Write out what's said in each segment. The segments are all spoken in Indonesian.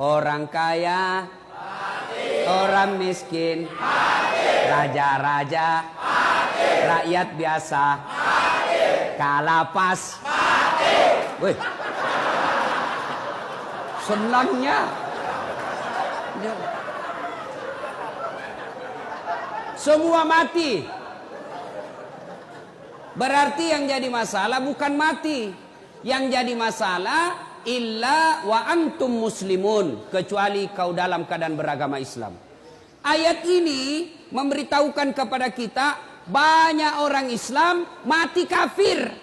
Orang kaya mati. Orang miskin mati. Raja-raja mati. Rakyat biasa mati. Kalapas mati. Wih, senangnya semua mati. Berarti yang jadi masalah bukan mati. Yang jadi masalah illa wa antum muslimun, kecuali kau dalam keadaan beragama Islam. Ayat ini memberitahukan kepada kita banyak orang Islam mati kafir.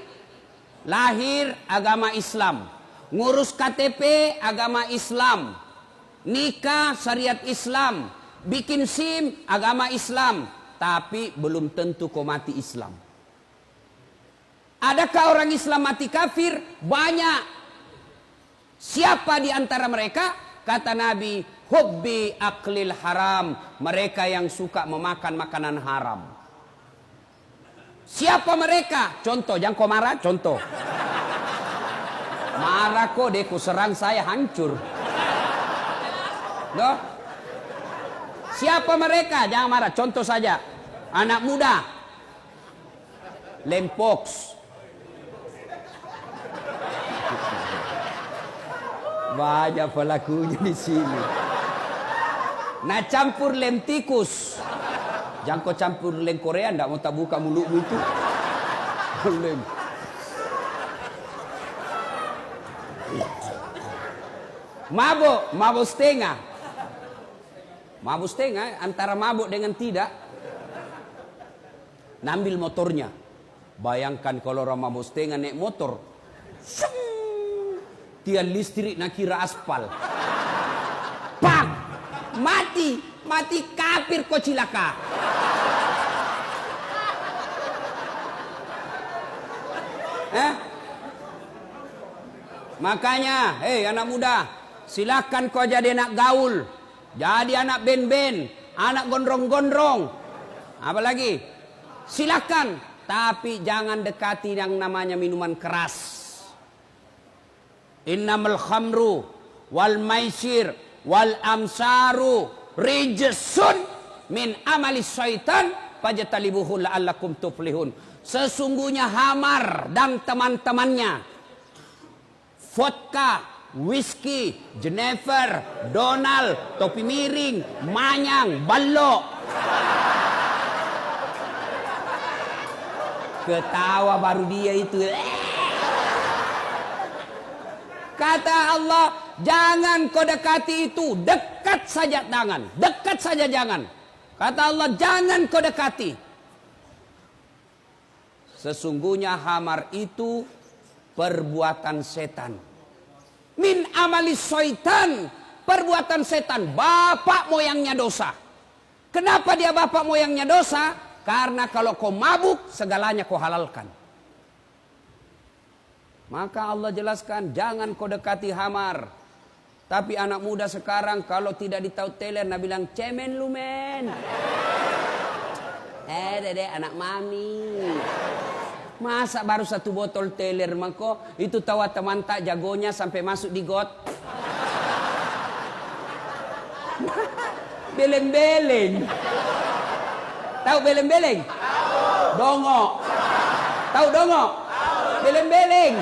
Lahir agama Islam, ngurus KTP agama Islam, nikah syariat Islam, bikin SIM agama Islam, tapi belum tentu kau mati Islam. Adakah orang Islam mati kafir? Banyak. Siapa di antara mereka? Kata Nabi, hubbi aklil haram, mereka yang suka memakan makanan haram. Siapa mereka? Contoh, jangan kau marah, contoh. Marah kok deh, ku serang saya hancur. Loh? Siapa mereka? Jangan marah, contoh saja. Anak muda, lempox. Banyak pelakunya di sini. Nah, campur lem tikus. Jangan kau campur lem Korea, ndak mau tak buka mulutmu itu. Lem. Mabuk setengah. Mabuk setengah antara mabuk dengan tidak. Nambil motornya. Bayangkan kalau orang mabuk setengah naik motor. Tiang listrik nak kira aspal. Pak, mati kafir kau cilaka. Makanya, hei anak muda, silakan kau jadi anak gaul, jadi anak ben-ben, anak gondrong-gondrong, apa lagi? Silakan, tapi jangan dekati yang namanya minuman keras. Innamal khamru wal maisir wal amsaru rijsun min amali syaitan fajtalibuhu la'allakum tuflihun. Sesungguhnya hamar dan teman-temannya, vodka, whisky, Jenever, Donald, topi miring, manyang, balok. Ketawa baru dia itu. Kata Allah, jangan kau dekati itu. Dekat saja jangan. Dekat saja jangan. Kata Allah, jangan kau dekati. Sesungguhnya hamar itu perbuatan setan. Min amali syaitan. Perbuatan setan. Bapak moyangnya dosa. Kenapa dia bapak moyangnya dosa? Karena kalau kau mabuk, segalanya kau halalkan. Maka Allah jelaskan, jangan kau dekati hamar. Tapi anak muda sekarang kalau tidak ditahu teler, nak bilang, cemen lu men. Dede anak mami. Masa baru satu botol teler mako, itu tahu teman tak jagonya sampai masuk di got. Beleng-beleng. Tahu beleng-beleng? Dongo. Tahu dongo? Beleng-beleng.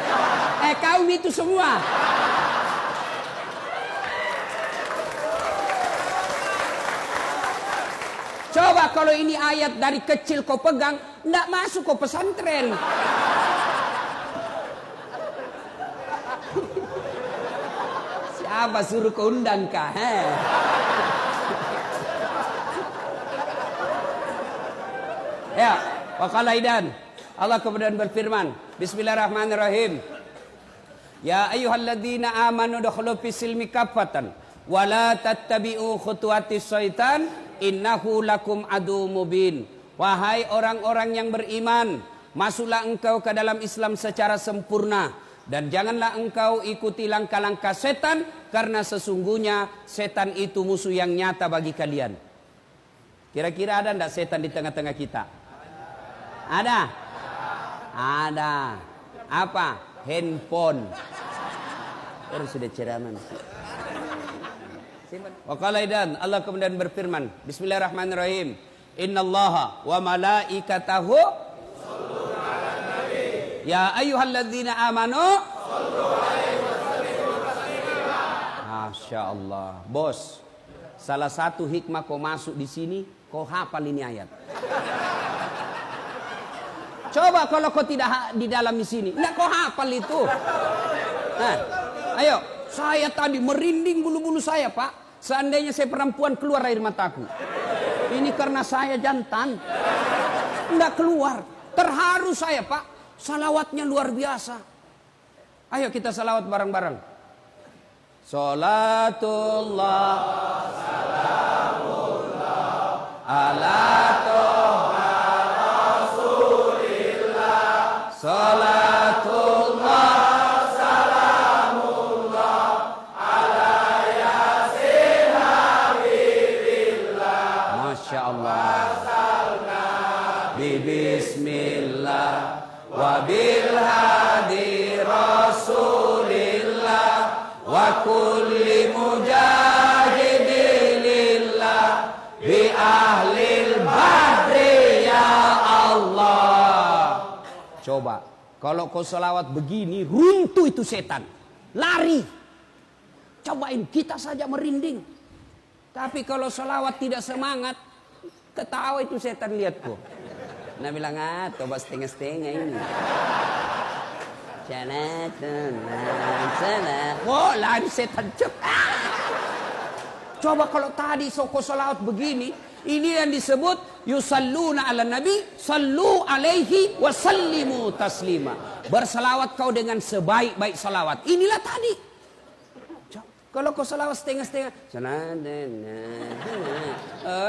Kaum itu semua. Coba kalau ini ayat dari kecil kau pegang, ndak masuk kau pesantren. Siapa suruh kau undang kah? Ya, waqala idan. Allah kemudian berfirman, Bismillahirrahmanirrahim. Ya ayyuhalladzina amanu dukhulu fis-silmi kaffatan wa la tattabi'u khutuwatis syaitan innahu lakum adu mubin. Wahai orang-orang yang beriman, masuklah engkau ke dalam Islam secara sempurna dan janganlah engkau ikuti langkah-langkah setan, karena sesungguhnya setan itu musuh yang nyata bagi kalian. Kira-kira ada enggak setan di tengah-tengah kita? Ada? Ada. Apa? Handphone. Terus sudah ceramah. Wa qala aidan, Allah kemudian berfirman, Bismillahirrahmanirrahim. Innallaha wa malaikatahu yusholluna 'alan nabi. Ya ayyuhalladzina amanu shollu 'alaihi wa sallimu taslima. Masya Allah, bos. Salah satu hikmah kau masuk di sini, kau hafal ini ayat. Coba kalau kau tidak di dalam di sini, enggak kau hafal itu. Nah, ayo, saya tadi merinding bulu-bulu saya, Pak. Seandainya saya perempuan keluar air mataku. Ini karena saya jantan. Enggak keluar. Terharu saya, Pak. Salawatnya luar biasa. Ayo kita salawat bareng-bareng. Salatullah salamullah ala toha rasulillah. Salatullah salamullah ala yasin habibillah. Masya Allah. Bismillah wa bil hadi rasulillah wa kulli mujahidilillah bi ahlil badri ya Allah. Coba kalau kau selawat begini, runtuh itu setan, lari. Cobain, kita saja merinding. Tapi kalau selawat tidak semangat, ketawa itu setan, lihatku. Nah bilang, coba setengah-setengah ini. Oh, lari setan. Coba kalau tadi soko salawat begini, ini yang disebut yusalluna ala nabi, sallu alaihi wa sallimu taslima. Bersalawat kau dengan sebaik-baik salawat. Inilah tadi. Kalau kau salawat setengah-setengah,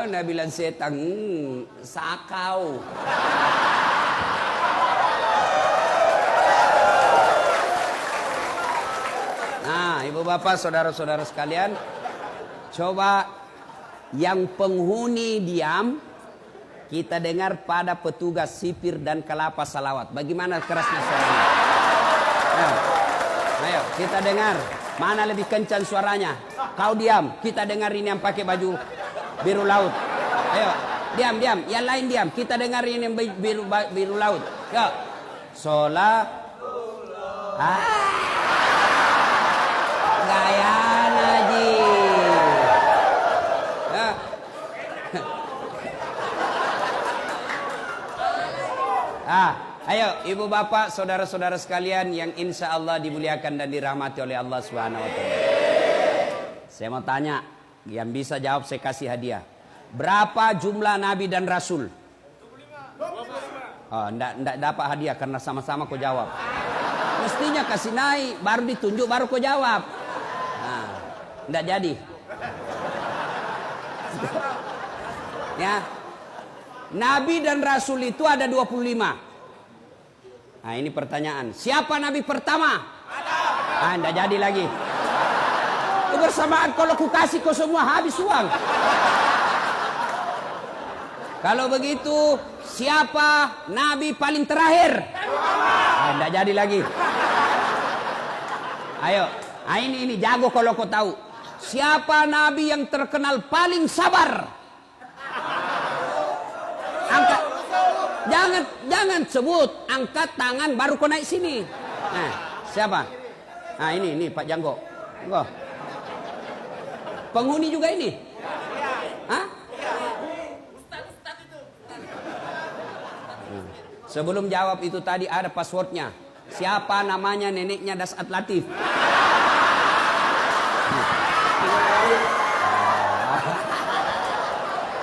nah bilang setan, sakau. Nah, ibu bapak, saudara-saudara sekalian, coba yang penghuni diam, kita dengar pada petugas sipir dan kelapa salawat. Bagaimana kerasnya suaranya? Ayo, kita dengar. Mana lebih kencang suaranya? Kau diam, kita dengar ini yang pakai baju biru laut. Ayo, diam. Yang lain diam, kita dengar ini yang biru laut. Yuk. Gaya Naji. Ayo ibu bapak, saudara-saudara sekalian yang insya Allah dimuliakan dan dirahmati oleh Allah Subhanahu Wa Taala. Saya mau tanya, yang bisa jawab saya kasih hadiah. Berapa jumlah nabi dan rasul? 25. Oh, enggak dapat hadiah karena sama-sama kau jawab. Mestinya kasih naik, baru ditunjuk, baru kau jawab. Nah, enggak jadi. Ya. Nabi dan rasul itu ada 25. Nah, ini pertanyaan. Siapa nabi pertama? Ada. Enggak jadi lagi. Kebersamaan kalau ku kasih kau semua habis uang. Kalau begitu, siapa nabi paling terakhir? Enggak jadi lagi. Ayo, ini jago kalau kau tahu. Siapa nabi yang terkenal paling sabar? Angkat, jangan sebut, angkat tangan baru kau naik sini. Nah, siapa? Nah, ini Pak Janggo. Enggak. Penghuni juga ini? Hah? Sebelum jawab itu tadi ada passwordnya. Siapa namanya neneknya Dasat Latif?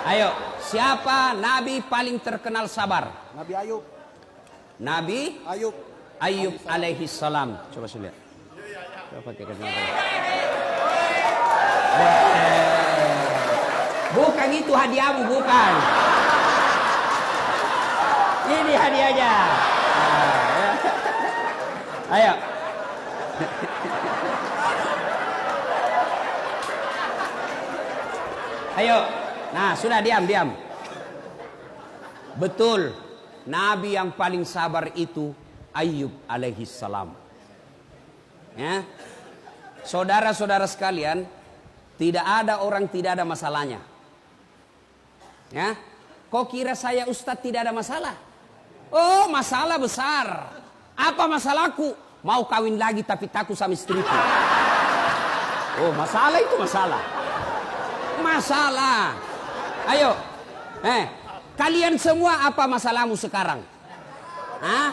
Ayo, siapa nabi paling terkenal sabar? Nabi Ayub. Nabi Ayub alaihi salam. Coba saya lihat. Coba pakai kacamata. Bukan itu hadiahmu, bukan. Ini hadiahnya. Ayo. Ayo. Nah, sudah diam. Betul. Nabi yang paling sabar itu Ayub alaihi salam. Ya. Saudara-saudara sekalian, Tidak ada orang tidak ada masalahnya. Ya, kok kira saya Ustadz tidak ada masalah? Oh, masalah besar. Apa masalahku? Mau kawin lagi tapi takut sama istriku. Oh, masalah itu masalah. Masalah. Ayo. Kalian semua apa masalahmu sekarang? Hah?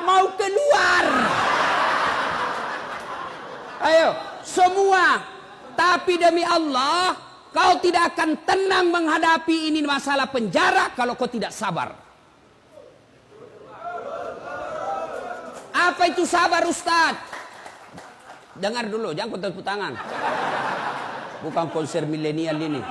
Mau keluar. Ayo, semua. Tapi demi Allah, kau tidak akan tenang menghadapi ini masalah penjara kalau kau tidak sabar. Apa itu sabar, Ustaz? Dengar dulu, jangan tepuk tangan. Bukan konser milenial ini.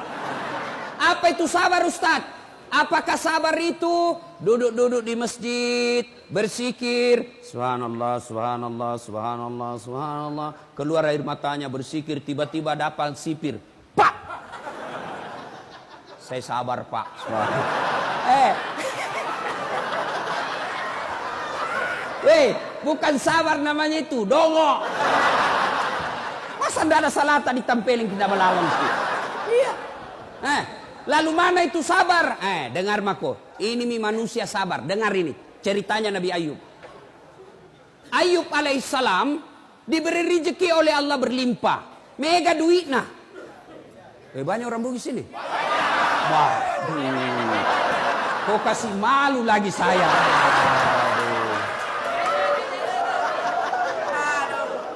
Apa itu sabar, Ustaz? Apakah sabar itu duduk-duduk di masjid, berzikir, subhanallah, subhanallah, subhanallah, subhanallah, keluar air matanya berzikir, tiba-tiba dapat sipir, pak. Saya sabar, Pak. Bukan sabar namanya itu, dongo. Masa tidak ada salata ditempelin kita melawan itu? Iya. Lalu mana itu sabar? Dengar mako. Ini manusia sabar. Dengar ini. Ceritanya Nabi Ayub. Ayub alaihissalam diberi rezeki oleh Allah berlimpah. Mega duit nah. Banyak orang Bugis ini. Wah. Kok kasih malu lagi saya.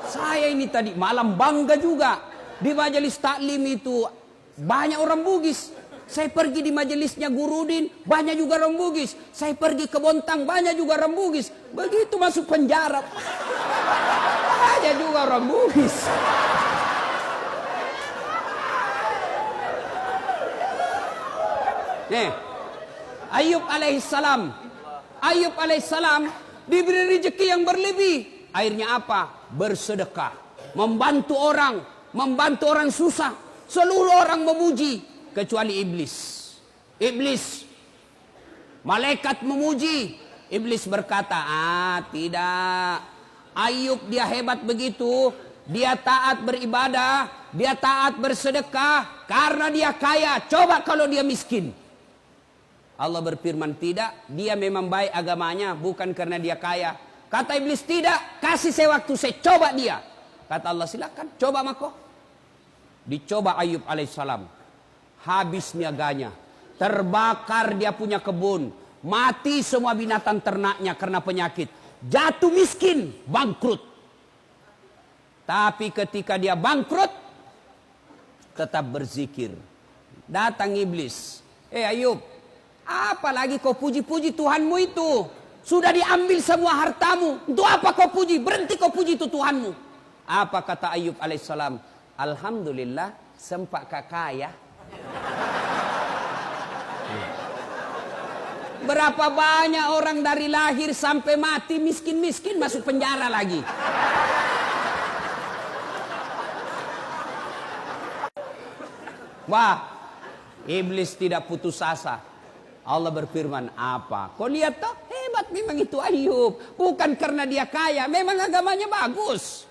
Saya ini tadi malam bangga juga. Di majelis taklim itu banyak orang Bugis. Saya pergi di majelisnya Gurudin, banyak juga orang Bugis. Saya pergi ke Bontang, banyak juga orang Bugis. Begitu masuk penjara, banyak juga orang Bugis. Ayub alaihissalam diberi rezeki yang berlebih. Akhirnya apa? Bersedekah, membantu orang susah. Seluruh orang memuji kecuali iblis. Malaikat memuji, iblis berkata, tidak. Ayub dia hebat begitu, dia taat beribadah, dia taat bersedekah karena dia kaya. Coba kalau dia miskin. Allah berfirman, tidak, dia memang baik agamanya, bukan karena dia kaya. Kata iblis, tidak, kasih saya waktu, saya coba dia. Kata Allah, silakan, coba mako. Dicoba Ayub alaihissalam. Habis niaganya. Terbakar dia punya kebun. Mati semua binatang ternaknya karena penyakit. Jatuh miskin, bangkrut. Tapi ketika dia bangkrut, tetap berzikir. Datang iblis. Ayub, apalagi kau puji-puji Tuhanmu itu? Sudah diambil semua hartamu. Untuk apa kau puji? Berhenti kau puji itu Tuhanmu. Apa kata Ayub alaihissalam? Alhamdulillah, sempak kaya. Berapa banyak orang dari lahir sampai mati miskin-miskin masuk penjara lagi. Wah, iblis tidak putus asa. Allah berfirman, apa? Kau lihat toh, hebat memang itu Ayub. Bukan karena dia kaya, memang agamanya bagus.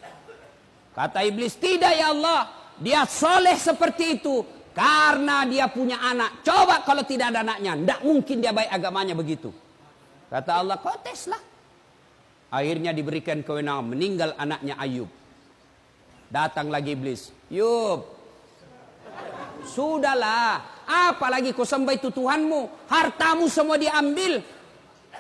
Kata iblis, tidak ya Allah. Dia soleh seperti itu karena dia punya anak. Coba kalau tidak ada anaknya, tidak mungkin dia baik agamanya begitu. Kata Allah, kau teslah. Akhirnya diberikan kewenangan, meninggal anaknya Ayub. Datang lagi iblis. Yub, sudahlah. Apalagi kau sembah itu Tuhanmu. Hartamu semua diambil.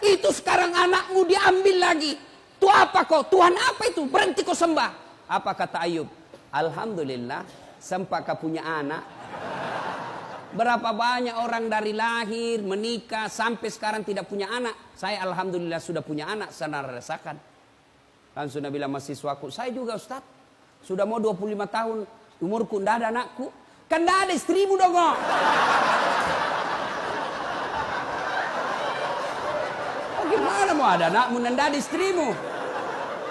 Itu sekarang anakmu diambil lagi. Itu apa kau? Tuhan apa itu? Berhenti kau sembah. Apa kata Ayub? Alhamdulillah, sempat kau punya anak. Berapa banyak orang dari lahir, menikah, sampai sekarang tidak punya anak. Saya alhamdulillah sudah punya anak, saya rasakan. Langsung Nabi bilang mahasiswaku, saya juga Ustaz. Sudah mau 25 tahun, umurku tidak ada anakku. Kan tidak ada istrimu dong. Oh, gimana mau ada anakmu, tidak ada istrimu.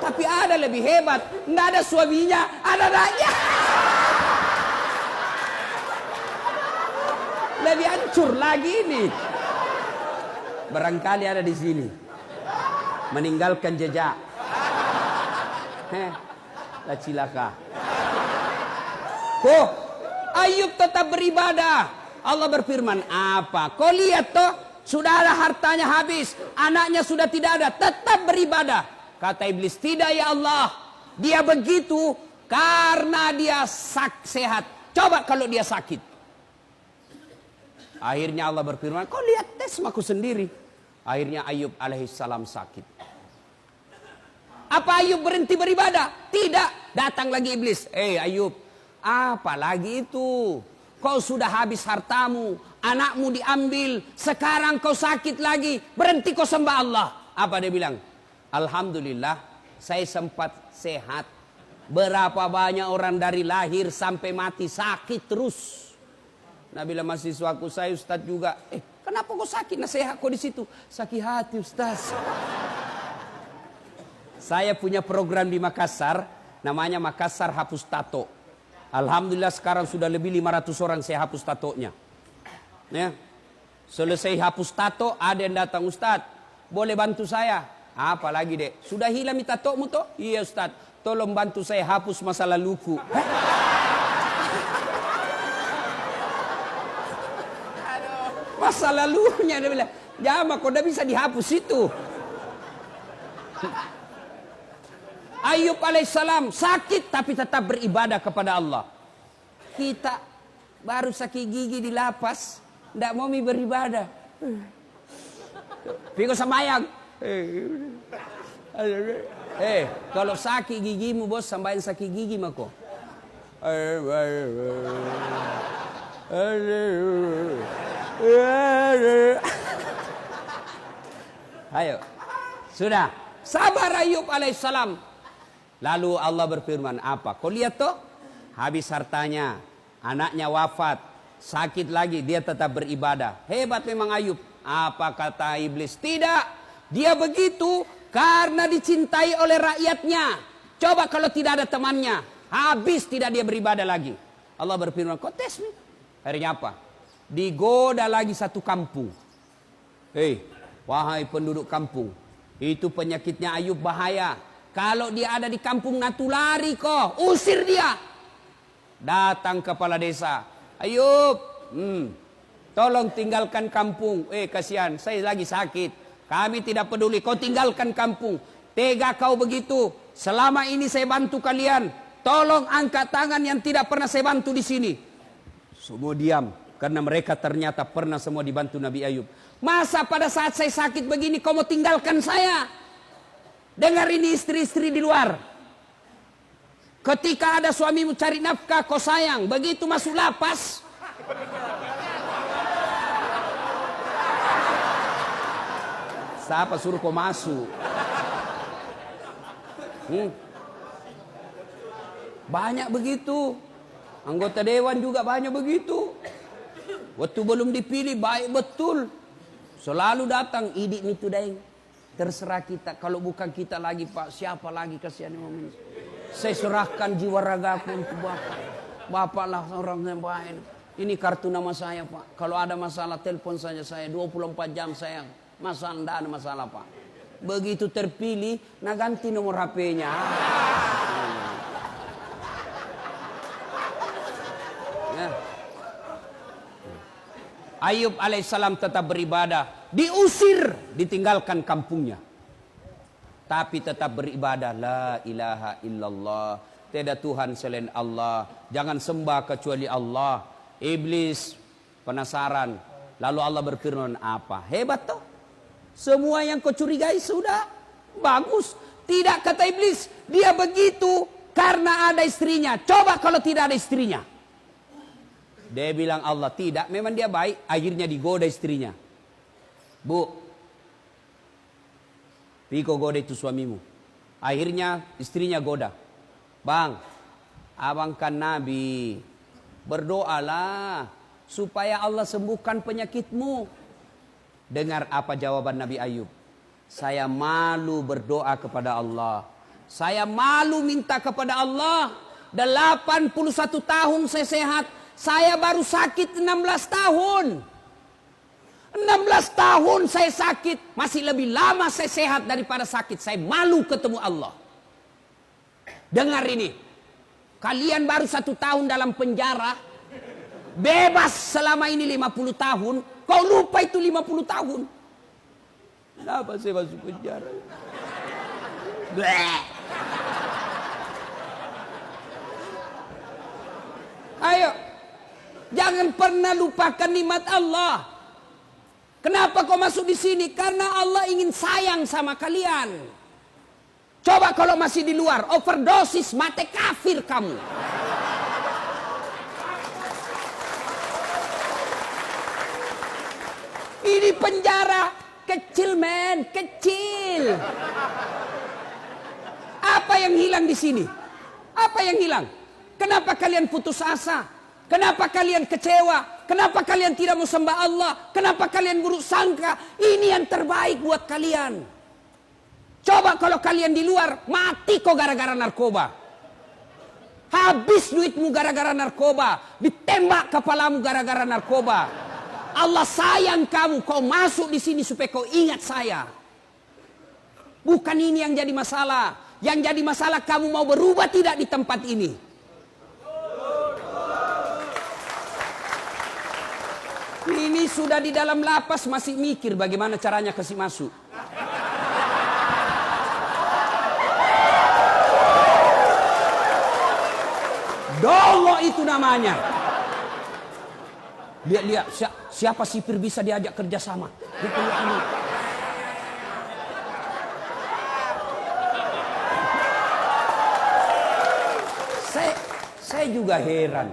Tapi ada lebih hebat, tidak ada suaminya, ada anaknya. Lebih hancur lagi ini. Barangkali ada di sini. Meninggalkan jejak. Lah cilaka. Ayub tetap beribadah. Allah berfirman, apa? Kau lihat toh, sudah ada hartanya habis, anaknya sudah tidak ada, tetap beribadah. Kata iblis, tidak ya Allah, dia begitu karena dia sehat. Coba kalau dia sakit. Akhirnya Allah berfirman, kau lihat tes aku sendiri. Akhirnya Ayub alaihissalam sakit. Apa Ayub berhenti beribadah? Tidak. Datang lagi iblis. Ayub, apa lagi itu? Kau sudah habis hartamu, anakmu diambil, sekarang kau sakit lagi, berhenti kau sembah Allah. Apa dia bilang? Alhamdulillah, saya sempat sehat. Berapa banyak orang dari lahir sampai mati sakit terus. Nah, bila mahasiswaku saya Ustadz juga, kenapa kau sakit? Nah, sehat kau di situ. Sakit hati Ustadz. Saya punya program di Makassar, namanya Makassar Hapus Tato. Alhamdulillah sekarang sudah lebih 500 orang saya hapus tatonya. Ya. Selesai hapus tato, ada yang datang, Ustadz, boleh bantu saya? Apa lagi dek? Sudah hilang tatomu toh? Iya Ustadz, tolong bantu saya hapus masa laluku. Masa lalunya, dia bilang, jama kok udah bisa dihapus itu. Ayub alaihissalam sakit tapi tetap beribadah kepada Allah. Kita baru sakit gigi di lapas, tidak mau beribadah. Pikir sembahyang. Kalau sakit gigimu bos, sembahyang sakit gigi mako. Ayo, sudah sabar Ayub alaihissalam. Lalu Allah berfirman, apa? Kau lihat toh, habis hartanya, anaknya wafat, sakit lagi, dia tetap beribadah. Hebat memang Ayub. Apa kata iblis? Tidak, dia begitu karena dicintai oleh rakyatnya. Coba kalau tidak ada temannya, habis tidak dia beribadah lagi. Allah berfirman, kau tes nih. Akhirnya apa? Digoda lagi satu kampung. Wahai penduduk kampung, itu penyakitnya Ayub bahaya. Kalau dia ada di kampung natulari kok, usir dia. Datang kepala desa, Ayub, tolong tinggalkan kampung. Kasihan, saya lagi sakit. Kami tidak peduli, kau tinggalkan kampung. Tega kau begitu. Selama ini saya bantu kalian. Tolong angkat tangan yang tidak pernah saya bantu di sini. Semua diam, karena mereka ternyata pernah semua dibantu Nabi Ayub. Masa pada saat saya sakit begini kau mau tinggalkan saya? Dengar ini istri-istri di luar. Ketika ada suamimu cari nafkah kau sayang, begitu masuk lapas, siapa suruh kau masuk? Banyak begitu. Anggota dewan juga banyak begitu. Waktu belum dipilih baik betul, selalu datang idik itu daeng. Terserah kita, kalau bukan kita lagi Pak, siapa lagi, kasihan ini. Saya serahkan jiwa ragaku untuk Bapak. Bapak lah orang yang baik. Ini kartu nama saya Pak. Kalau ada masalah telepon saja saya, 24 jam saya. Masalah, tidak ada masalah Pak. Begitu terpilih, nah ganti nomor HP-nya. Ya. Ayub alaihissalam tetap beribadah. Diusir, ditinggalkan kampungnya. Tapi tetap beribadah. La ilaha illallah. Tiada Tuhan selain Allah. Jangan sembah kecuali Allah. Iblis penasaran. Lalu Allah berfirman, apa? Hebat toh. Semua yang kau curigai sudah bagus. Tidak, kata iblis. Dia begitu karena ada istrinya. Coba kalau tidak ada istrinya. Dia bilang Allah, tidak. Memang dia baik. Akhirnya digoda istrinya. Bu, Piko goda itu suamimu. Akhirnya istrinya goda. Bang, abang kan Nabi. Berdoalah supaya Allah sembuhkan penyakitmu. Dengar apa jawaban Nabi Ayub. Saya malu berdoa kepada Allah. Saya malu minta kepada Allah. 81 tahun saya sehat. Saya baru sakit 16 tahun. 16 tahun saya sakit, masih lebih lama saya sehat daripada sakit. Saya malu ketemu Allah. Dengar ini, kalian baru 1 tahun dalam penjara, Bebas selama ini 50 tahun. Kau lupa itu 50 tahun. Kenapa saya masuk penjara? Bleh. Ayo. Jangan pernah lupakan nikmat Allah. Kenapa kau masuk di sini? Karena Allah ingin sayang sama kalian. Coba kalau masih di luar, overdosis, mati kafir kamu. Ini penjara kecil, men, kecil. Apa yang hilang di sini? Apa yang hilang? Kenapa kalian putus asa? Kenapa kalian kecewa? Kenapa kalian tidak mau sembah Allah? Kenapa kalian buruk sangka? Ini yang terbaik buat kalian. Coba kalau kalian di luar, mati kok gara-gara narkoba. Habis duitmu gara-gara narkoba. Ditembak kepalamu gara-gara narkoba. Allah sayang kamu, kau masuk di sini supaya kau ingat saya. Bukan ini yang jadi masalah. Yang jadi masalah kamu mau berubah tidak di tempat ini. Ini sudah di dalam lapas masih mikir bagaimana caranya kasih masuk. Dongo itu namanya. Lihat siapa sipir bisa diajak kerjasama. Saya juga heran.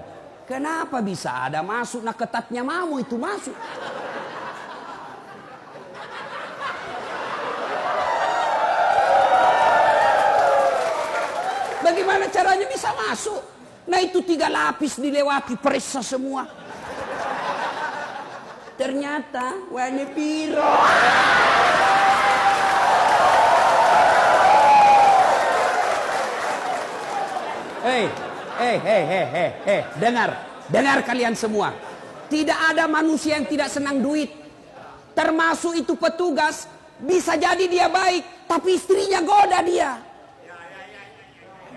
Kenapa bisa ada masuk, nah ketatnya mau itu masuk. Bagaimana caranya bisa masuk? Nah itu 3 lapis dilewati, periksa semua. Ternyata warna biru. Dengar kalian semua. Tidak ada manusia yang tidak senang duit. Termasuk itu petugas. Bisa jadi dia baik, tapi istrinya goda dia.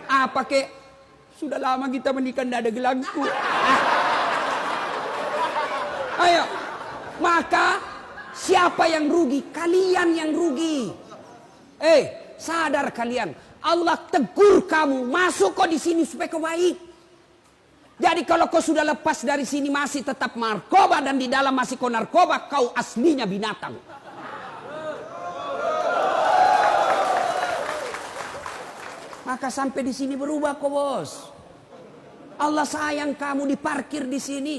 Apa kek? Sudah lama kita menikah, tidak ada gelangku. Ayo. Maka siapa yang rugi? Kalian yang rugi. Sadar kalian. Allah tegur kamu, masuk kau di sini supaya kau baik. Jadi kalau kau sudah lepas dari sini masih tetap narkoba dan di dalam masih kau narkoba, kau aslinya binatang. Maka sampai di sini berubah kau, bos. Allah sayang kamu, diparkir di sini.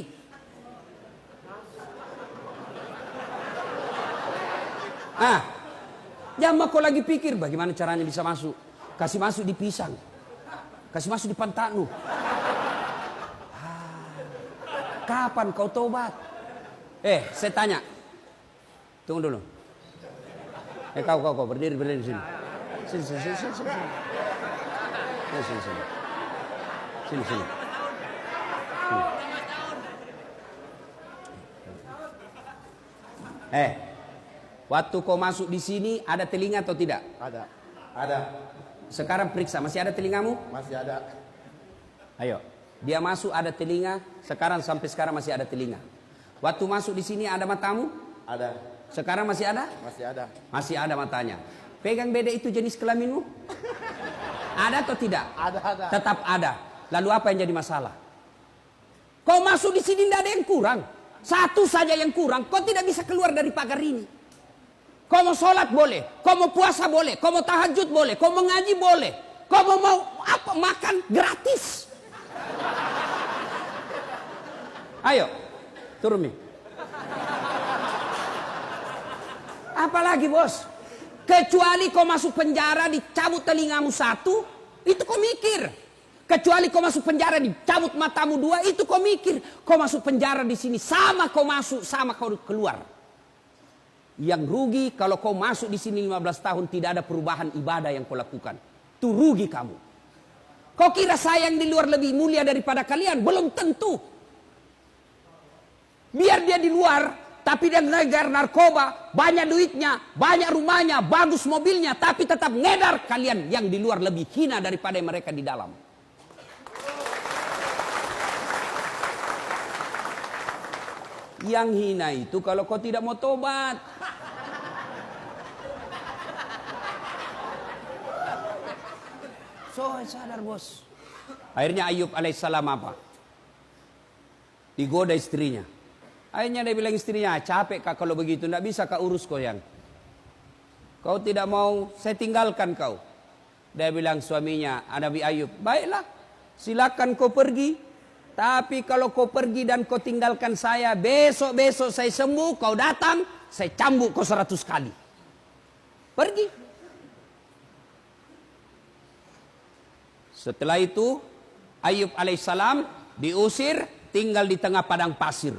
Jangan kau lagi pikir bagaimana caranya bisa masuk. Kasih masuk di pisang. Kasih masuk di pantatmu. Kapan kau tobat? Saya tanya. Tunggu dulu. Kau berdiri di sini. Sini. Sini. Waktu kau masuk di sini ada telinga atau tidak? Ada. Sekarang periksa, masih ada telingamu? Masih ada. Ayo, dia masuk ada telinga, sampai sekarang masih ada telinga. Waktu masuk di sini ada matamu? Ada. Sekarang masih ada? Masih ada. Masih ada matanya. Pegang beda itu jenis kelaminmu? Ada atau tidak? Ada. Tetap ada. Lalu apa yang jadi masalah? Kau masuk di sini tidak ada yang kurang. Satu saja yang kurang, kau tidak bisa keluar dari pagar ini. Kau mau sholat boleh, kau mau puasa boleh, kau mau tahajud boleh, kau mau ngaji boleh, kau mau apa makan gratis. Ayo, turun nih. Apalagi bos, kecuali kau masuk penjara dicabut telingamu 1, itu kau mikir. Kecuali kau masuk penjara dicabut matamu 2, itu kau mikir. Kau masuk penjara di sini sama kau masuk sama kau keluar. Yang rugi kalau kau masuk di sini 15 tahun tidak ada perubahan ibadah yang kau lakukan. Itu rugi kamu. Kau kira saya yang di luar lebih mulia daripada kalian? Belum tentu. Biar dia di luar, tapi dia ngegar narkoba, banyak duitnya, banyak rumahnya, bagus mobilnya, tapi tetap ngedar. Kalian yang di luar lebih hina daripada mereka di dalam. Yang hina itu kalau kau tidak mau tobat. So, sadar bos. Akhirnya Ayub alaihissalam apa? Digoda istrinya. Akhirnya dia bilang istrinya, capek kak kalau begitu. Tidak bisa kak urus kau yang. Kau tidak mau, saya tinggalkan kau. Dia bilang suaminya, Nabi Ayub, baiklah, silakan kau pergi. Tapi kalau kau pergi dan kau tinggalkan saya, besok-besok saya sembuh, kau datang, saya cambuk kau 100 kali. Pergi. Setelah itu, Ayub alaihissalam diusir, tinggal di tengah padang pasir.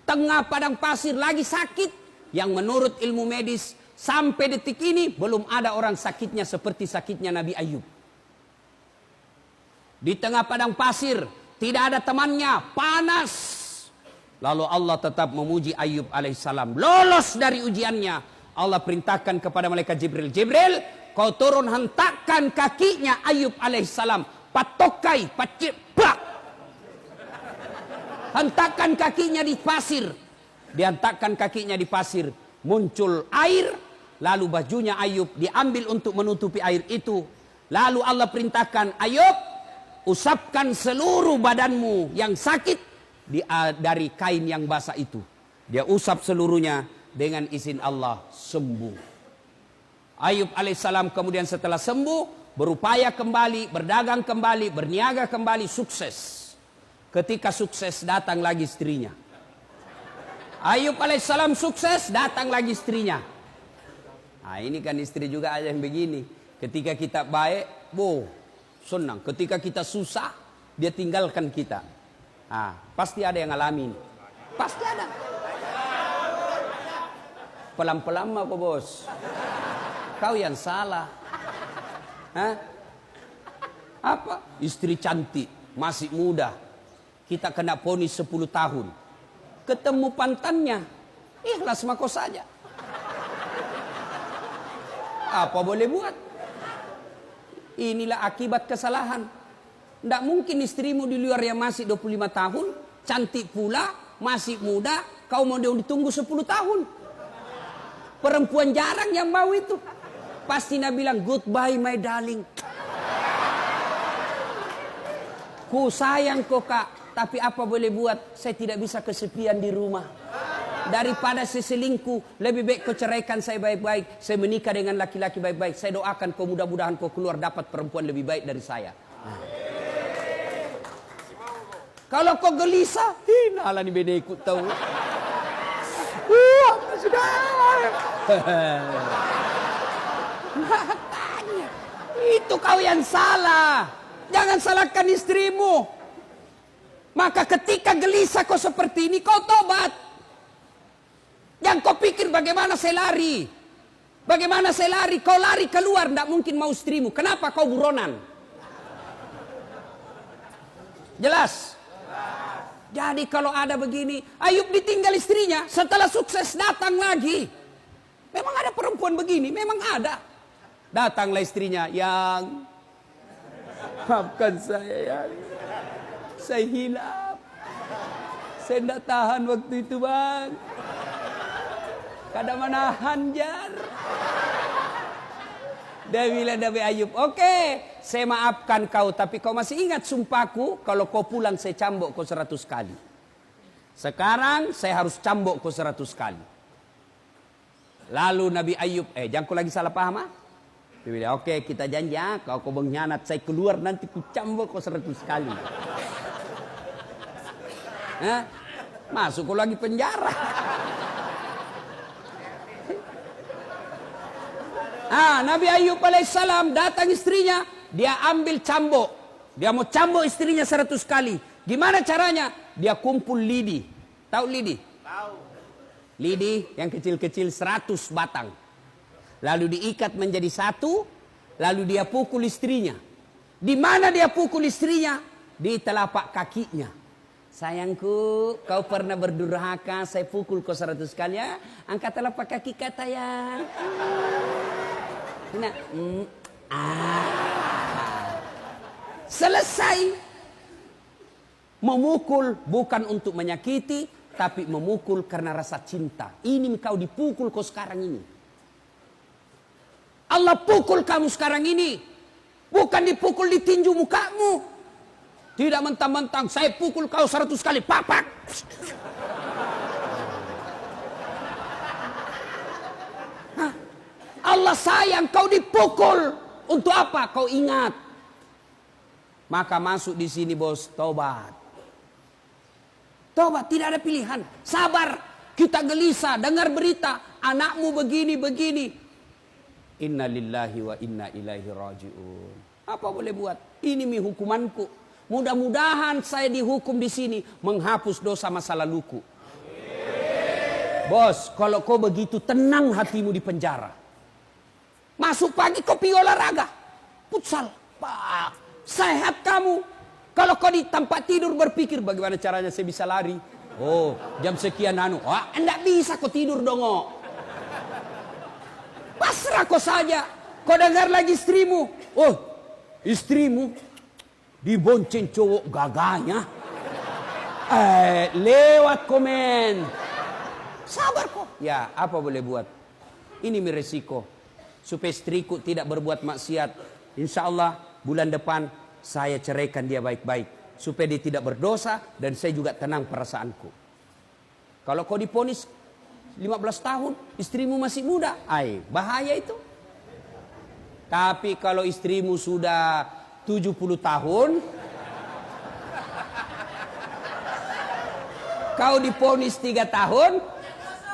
Tengah padang pasir lagi sakit, yang menurut ilmu medis, sampai detik ini belum ada orang sakitnya seperti sakitnya Nabi Ayub. Di tengah padang pasir, tidak ada temannya, panas. Lalu Allah tetap memuji Ayub alaihissalam. Lolos dari ujiannya. Allah perintahkan kepada malaikat Jibril. Jibril, kau turun hentakkan kakinya Ayub alaihissalam. Patokai, plak. Hentakkan kakinya di pasir. Dihentakkan kakinya di pasir. Muncul air. Lalu bajunya Ayub diambil untuk menutupi air itu. Lalu Allah perintahkan, Ayub, usapkan seluruh badanmu yang sakit dari kain yang basah itu. Dia usap seluruhnya, dengan izin Allah sembuh. Ayub alaihissalam kemudian setelah sembuh, berupaya kembali, berdagang kembali, berniaga kembali, sukses. Ketika sukses, datang lagi istrinya. Ayub alaihissalam sukses, datang lagi istrinya. Nah, ini kan istri juga ada yang begini. Ketika kita baik, senang. Ketika kita susah, dia tinggalkan kita. Nah, pasti ada yang ngalamin. Pasti ada. Pelan-pelan mah kok bos. Kau yang salah. Hah? Apa? Istri cantik, masih muda. Kita kena vonis 10 tahun. Ketemu pantannya, ikhlas mako saja. Apa boleh buat? Inilah akibat kesalahan. Tidak mungkin istrimu di luar yang masih 25 tahun, cantik pula, masih muda, kau mau ditunggu 10 tahun. Perempuan jarang yang mau itu. Pasti Nabi bilang, goodbye my darling. Ku sayang kok kak, tapi apa boleh buat, saya tidak bisa kesepian di rumah. Daripada saya selingkuh, lebih baik kau ceraikan saya baik-baik. Saya menikah dengan laki-laki baik-baik. Saya doakan kau mudah-mudahan kau keluar dapat perempuan lebih baik dari saya. Kalau kau gelisah, ala ni beda ikut tahu. Sudah. Makanya, itu kau yang salah. Jangan salahkan istrimu. Maka ketika gelisah kau seperti ini, kau tobat. Yang kau pikir bagaimana saya lari. Bagaimana saya lari. Kau lari keluar, tidak mungkin mau istrimu. Kenapa kau buronan? Jelas? Jadi kalau ada begini, Ayub ditinggal istrinya, setelah sukses datang lagi. Memang ada perempuan begini, memang ada. Datanglah istrinya, yang maafkan saya ya. Saya hilaf. Saya tidak tahan waktu itu bang. Kada menahan jar. Dia bilang Nabi Ayub, oke, saya maafkan kau, tapi kau masih ingat sumpahku, kalau kau pulang saya cambuk kau 100 kali. Sekarang saya harus cambuk kau 100 kali. Lalu Nabi Ayub, jangan kau lagi salah paham ah? Dia bilang, oke, kita janji ya, kau mengkhianat, saya keluar nanti ku cambuk kau 100 kali. Masuk kau lagi penjara. Nabi Ayub alaihissalam datang istrinya, dia ambil cambuk. Dia mau cambuk istrinya 100 kali. Gimana caranya? Dia kumpul lidi. Tahu lidi? Tahu. Lidi yang kecil-kecil 100 batang. Lalu diikat menjadi satu, lalu dia pukul istrinya. Di mana dia pukul istrinya? Di telapak kakinya. Sayangku, kau pernah berdurhaka, saya pukul kau 100 kali ya. Angkat telapak kaki kata yang. Nah, selesai. Memukul bukan untuk menyakiti, tapi memukul karena rasa cinta. Ini kau dipukul kau sekarang ini. Allah pukul kamu sekarang ini. Bukan dipukul di tinju mukamu. Tidak mentang-mentang saya pukul kau 100 kali. Papak. Allah sayang kau dipukul. Untuk apa? Kau ingat. Maka masuk di sini bos, tobat. Tobat, tidak ada pilihan. Sabar. Kita gelisah dengar berita anakmu begini. Inna lillahi wa inna ilaihi raji'un. Apa boleh buat? Ini hukumanku. Mudah-mudahan saya dihukum di sini menghapus dosa masa laluku. Bos, kalau kau begitu tenang hatimu di penjara. Masuk pagi kau pergi olahraga. Futsal. Sehat kamu. Kalau kau di tempat tidur berpikir bagaimana caranya saya bisa lari. Oh, jam sekian enggak bisa kau tidur dong. Pasrah kau saja. Kau dengar lagi istrimu. Oh, istrimu dibonceng cowok gagahnya. Lewat komen. Sabar kok. Ya, apa boleh buat? Ini resiko. Supaya istriku tidak berbuat maksiat. Insya Allah bulan depan saya ceraikan dia baik-baik. Supaya dia tidak berdosa dan saya juga tenang perasaanku. Kalau kau diponis 15 tahun, istrimu masih muda, bahaya itu. Tapi kalau istrimu sudah 70 tahun, kau diponis 3 tahun,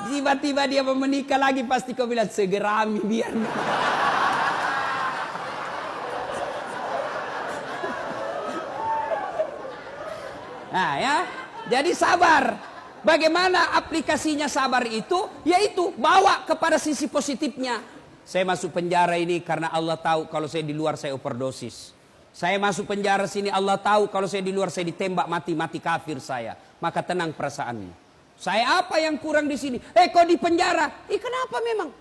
tiba-tiba dia mau menikah lagi, pasti kau bilang segerami biar. Nah ya, jadi sabar. Bagaimana aplikasinya sabar itu? Yaitu bawa kepada sisi positifnya. Saya masuk penjara ini karena Allah tahu kalau saya di luar saya overdosis. Saya masuk penjara sini Allah tahu kalau saya di luar saya ditembak mati kafir saya. Maka tenang perasaanmu. Saya apa yang kurang di sini? Kau di penjara. Kenapa memang?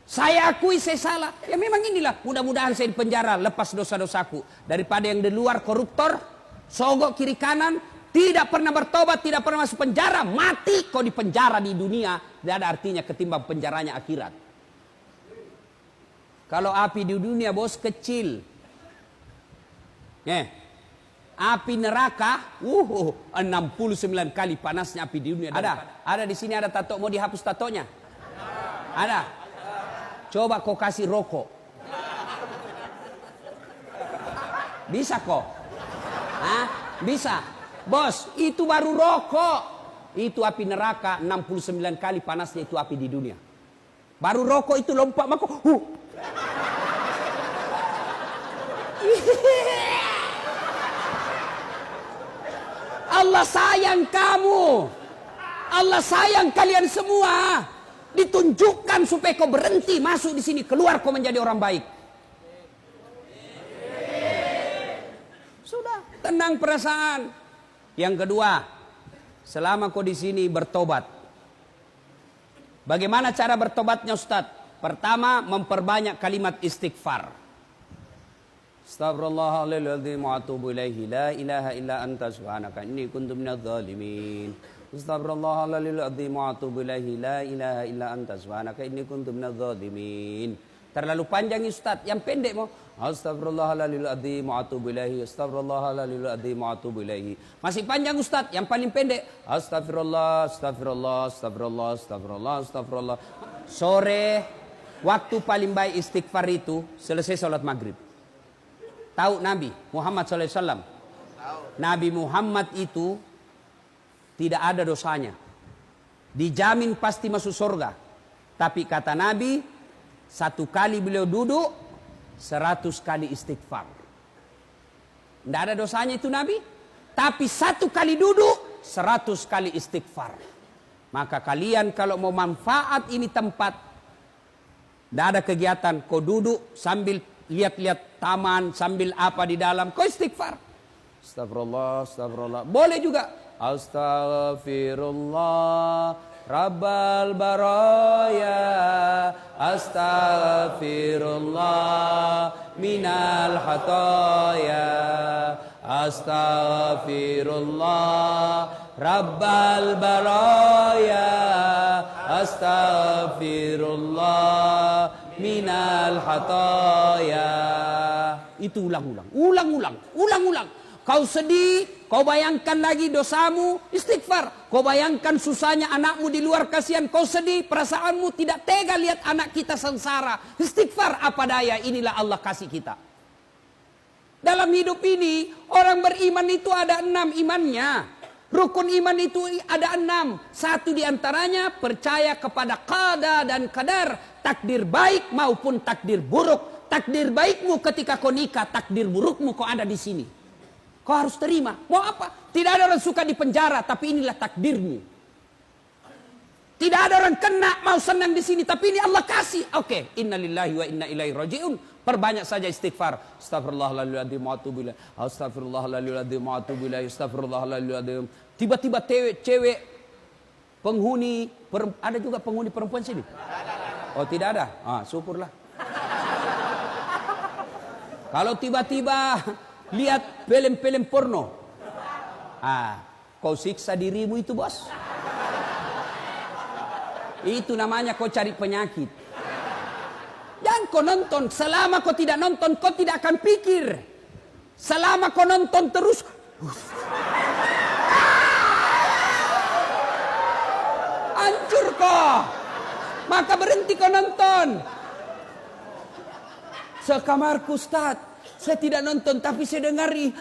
Saya akui saya salah. Ya memang inilah. Mudah-mudahan saya di penjara lepas dosa-dosaku. Daripada yang di luar koruptor, sogok kiri kanan. Tidak pernah bertobat, tidak pernah masuk penjara, mati kau di penjara di dunia. Tidak ada artinya ketimbang penjaranya akhirat. Kalau api di dunia bos kecil. Api neraka, 69 kali panasnya api di dunia. Ada di sini ada tato, mau dihapus tatonya? Ada. Coba kau kasih rokok. Bisa kok? Bisa. Bos, itu baru rokok. Itu api neraka 69 kali panasnya itu api di dunia. Baru rokok itu lompat maka. Allah sayang kamu. Allah sayang kalian semua. Ditunjukkan supaya kau berhenti masuk di sini, keluar kau menjadi orang baik. Sudah, tenang perasaan. Yang kedua, selama kau di sini bertobat. Bagaimana cara bertobatnya Ustaz? Pertama, memperbanyak kalimat istighfar. Astaghfirullahaladzim wa atubu ilaihi la ilaha illa anta subhanaka inni kuntu minadz zalimin. Astaghfirullahaladzim wa atubu ilaihi la ilaha illa anta subhanaka inni kuntu minadz zalimin. Terlalu panjang Ustaz, yang pendek mau Astaghfirullahaladzim wa atubu ilaihi. Astaghfirullahaladzim wa atubu ilaihi. Masih panjang Ustaz, yang paling pendek Astagfirullah, astagfirullah, astagfirullah, astagfirullah, astagfirullah. Sore waktu paling baik istighfar itu selesai sholat maghrib. Tahu Nabi Muhammad SAW? Nabi Muhammad itu tidak ada dosanya, dijamin pasti masuk surga. Tapi kata Nabi, satu kali beliau duduk 100 kali istighfar. Tidak ada dosanya itu Nabi. Tapi satu kali duduk 100 kali istighfar. Maka kalian kalau mau manfaat ini tempat, tidak ada kegiatan, kau duduk sambil lihat-lihat taman, sambil apa di dalam, kau istighfar. Astagfirullah, astagfirullah. Boleh juga Astaghfirullah Rabbal baraya, astaghfirullah minal hataya, astaghfirullah Rabbal baraya, astaghfirullah minal hataya. Itu ulang-ulang, ulang-ulang. Kau sedih, kau bayangkan lagi dosamu, istighfar. Kau bayangkan susahnya anakmu di luar, kasihan, kau sedih, perasaanmu tidak tega lihat anak kita sengsara. Istighfar apa daya, inilah Allah kasih kita. Dalam hidup ini, orang beriman itu ada 6 imannya. Rukun iman itu ada 6. Satu diantaranya percaya kepada qada dan qadar. Takdir baik maupun takdir buruk. Takdir baikmu ketika kau nikah, takdir burukmu kau ada di sini. Kau harus terima. Mau apa? Tidak ada orang suka di penjara, tapi inilah takdirmu. Tidak ada orang kena mau senang di sini, tapi ini Allah kasih. Oke, innalillahi wa inna ilaihi rajiun. Perbanyak saja istighfar. Astagfirullahaladzim wa atubu ilaih. Astagfirullahaladzim wa atubu ilaih. Astagfirullahaladzim. Tiba-tiba cewek penghuni, ada juga penghuni perempuan sini? Oh, tidak ada? Syukurlah. Kalau tiba-tiba lihat film-film porno, kau siksa dirimu itu, bos. Itu namanya kau cari penyakit. Jangan kau nonton. Selama kau tidak nonton, kau tidak akan pikir. Selama kau nonton terus, hancur kau. Maka berhenti kau nonton. Sekamarku, Ustaz, saya tidak nonton, tapi saya dengari.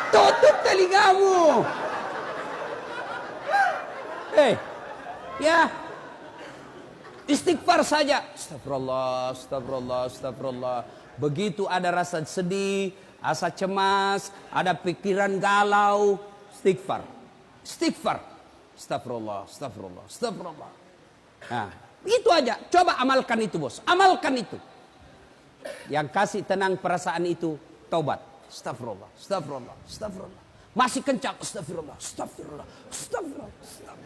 Tutup telingamu. Ya, istighfar saja. Astagfirullah, astagfirullah, astagfirullah. Begitu ada rasa sedih, rasa cemas, ada pikiran galau, istighfar. Istighfar. Astagfirullah, astagfirullah, astagfirullah. Nah, itu aja. Coba amalkan itu, bos. Amalkan itu. Yang kasih tenang perasaan itu, taubat. Astagfirullah, astagfirullah, astagfirullah. Masih kencang, astagfirullah, astagfirullah, astagfirullah, astagfirullah.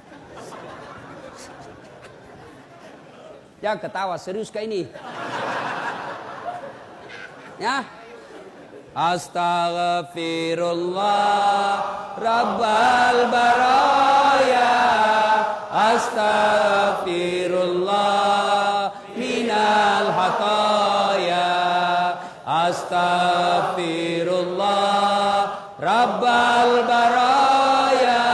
Jangan ketawa, serius kayak ini. Ya. Astaghfirullah Rabbal baraya, astaghfirullah minal hataya, astaghfirullah Rabbal baraya,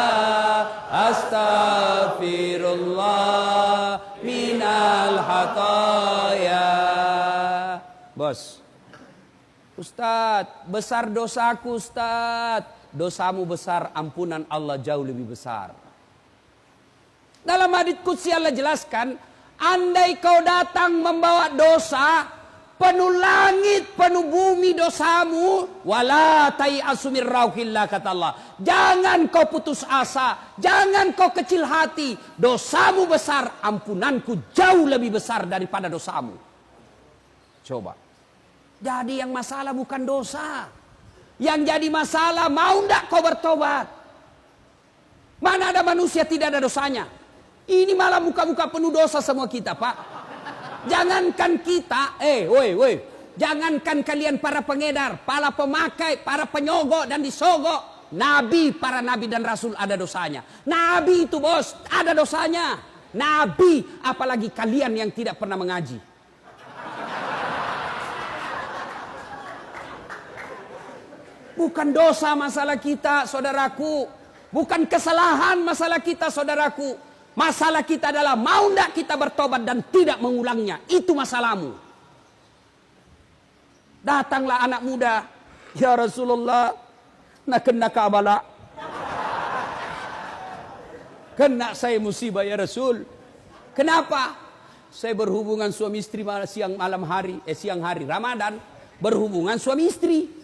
astaghfirullah minal hataya. Bos, Ustadz, besar dosaku, Ustadz. Dosamu besar, ampunan Allah jauh lebih besar. Dalam hadits qudsi Allah jelaskan, andai kau datang membawa dosa, penuh langit, penuh bumi dosamu, wala tai'asu min rauhillah, kata Allah. Jangan kau putus asa, jangan kau kecil hati. Dosamu besar, ampunanku jauh lebih besar daripada dosamu. Coba. Jadi yang masalah bukan dosa. Yang jadi masalah, mau ndak kau bertobat? Mana ada manusia tidak ada dosanya? Ini malah muka-muka penuh dosa semua kita, Pak. Jangankan kita, woi. Jangankan kalian para pengedar, para pemakai, para penyogok dan disogok. Nabi, para nabi dan rasul ada dosanya. Nabi itu, bos, ada dosanya. Nabi, apalagi kalian yang tidak pernah mengaji. Bukan dosa masalah kita, saudaraku. Bukan kesalahan masalah kita, saudaraku. Masalah kita adalah mau tidak kita bertobat dan tidak mengulangnya. Itu masalahmu. Datanglah anak muda. Ya Rasulullah, nak kena kabala. Kena saya musibah ya Rasul. Kenapa? Saya berhubungan suami istri siang hari Ramadan. Berhubungan suami istri.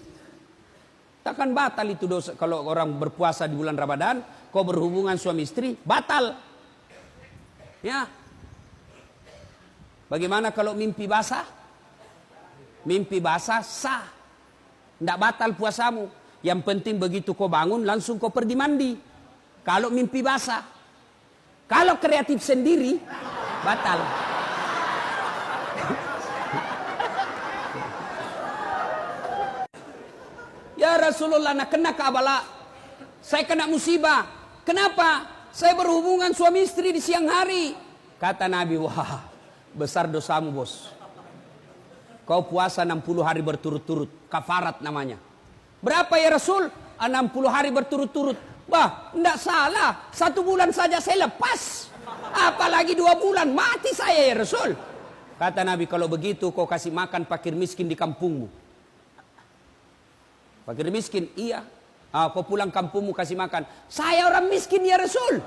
Takkan batal itu dosa. Kalau orang berpuasa di bulan Ramadan, kau berhubungan suami istri, batal. Ya. Bagaimana kalau mimpi basah? Mimpi basah sah. Tidak batal puasamu. Yang penting begitu kau bangun, langsung kau pergi mandi. Kalau mimpi basah. Kalau kreatif sendiri, batal. Ya Rasulullah, nak kena kabala. Saya kena musibah. Kenapa? Saya berhubungan suami istri di siang hari. Kata Nabi, wah, besar dosamu bos. Kau puasa 60 hari berturut-turut. Kafarat namanya. Berapa ya Rasul? 60 hari berturut-turut. Wah, enggak salah. 1 bulan saja saya lepas. Apalagi 2 bulan. Mati saya ya Rasul. Kata Nabi, kalau begitu kau kasih makan fakir miskin di kampungmu. Fakir miskin, iya. Kau pulang kampungmu kasih makan. Saya orang miskin ya Rasul.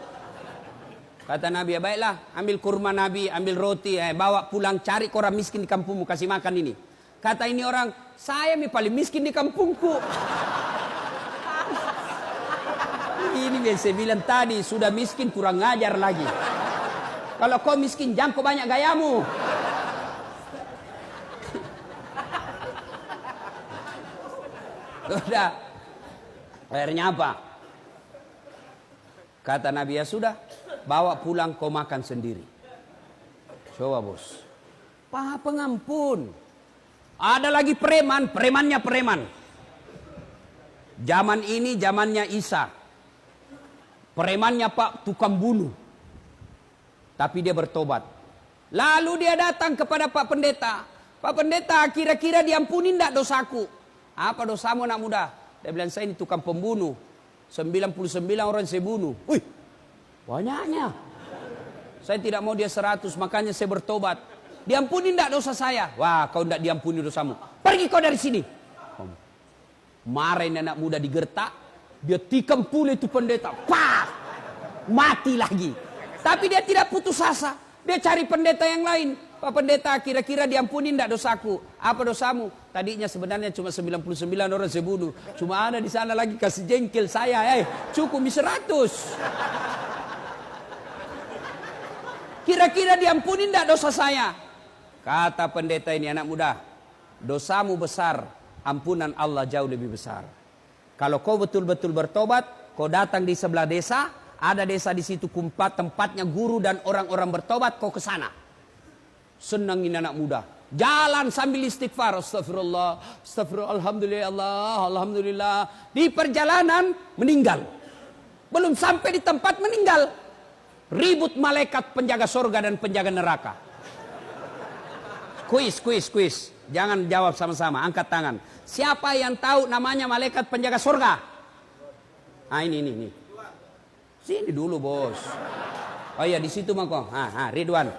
Kata Nabi, ya baiklah, ambil kurma Nabi, ambil roti, bawa pulang, cari ke orang miskin di kampungmu, kasih makan ini. Kata ini orang, saya paling miskin di kampungku. Ini yang saya bilang tadi, sudah miskin kurang ngajar lagi. Kalau kau miskin, jangan kau banyak gayamu. Sudah. Akhirnya apa? Kata Nabi, ya sudah, bawa pulang kau makan sendiri. Coba bos. Pengampun. Ada lagi preman, premannya preman. Zaman ini zamannya Isa. Premannya Pak tukang bunuh. Tapi dia bertobat. Lalu dia datang kepada Pak Pendeta. Pak Pendeta, kira-kira diampuni enggak dosaku? Apa dosamu anak muda? Dia bilang, saya ini tukang pembunuh. 99 orang saya bunuh. Wih, banyaknya. Saya tidak mau dia 100, makanya saya bertobat. Diampuni enggak dosa saya? Wah, kau enggak diampuni dosamu. Pergi kau dari sini. Marahin anak muda digertak. Dia tikam pula itu pendeta. Pak! Mati lagi. Tapi dia tidak putus asa. Dia cari pendeta yang lain. Pak Pendeta, kira-kira diampuni enggak dosaku? Apa dosamu? Tadinya sebenarnya cuma 99 orang saya bunuh. Cuma ada di sana lagi kasih jengkel saya. Cukup 100. Kira-kira diampuni enggak dosa saya? Kata pendeta ini, anak muda, dosamu besar, ampunan Allah jauh lebih besar. Kalau kau betul-betul bertobat, kau datang di sebelah desa, ada desa di situ tempatnya guru dan orang-orang bertobat, kau ke sana. Senangin anak muda. Jalan sambil istighfar. Astagfirullah, astagfirullah, alhamdulillah, Allah, alhamdulillah. Di perjalanan meninggal. Belum sampai di tempat meninggal. Ribut malaikat penjaga surga dan penjaga neraka. Kuis. Jangan jawab sama-sama, angkat tangan. Siapa yang tahu namanya malaikat penjaga surga? Ini. Sini dulu, bos. Oh iya, di situ mako. Ridwan.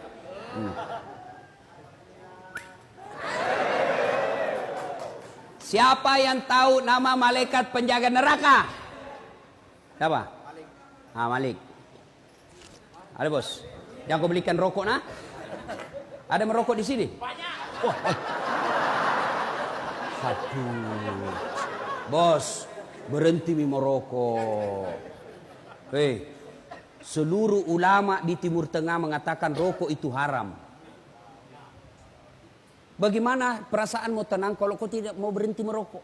Siapa yang tahu nama malaikat penjaga neraka? Siapa? Malik. Ada bos. Yang kau belikan rokok nah? Ada merokok di sini? Banyak. Aduh. Bos, berhenti merokok. Seluruh ulama di Timur Tengah mengatakan rokok itu haram. Bagaimana perasaan mau tenang kalau kau tidak mau berhenti merokok?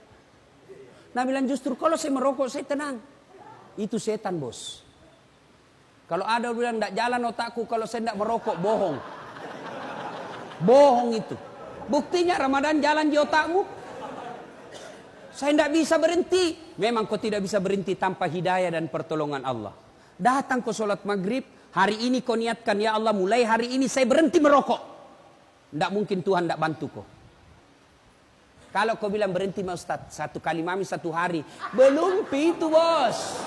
Nah bilang justru kalau saya merokok saya tenang. Itu setan bos. Kalau ada bilang tidak jalan otakku kalau saya tidak merokok, bohong. Bohong itu. Buktinya Ramadan jalan di otakmu. Saya tidak bisa berhenti. Memang kau tidak bisa berhenti tanpa hidayah dan pertolongan Allah. Datang ke sholat maghrib. Hari ini kau niatkan, ya Allah mulai hari ini saya berhenti merokok. Tidak mungkin Tuhan tidak bantu kau. Kalau kau bilang berhenti ma Ustaz, 1 kali mami 1 hari. Belum itu bos.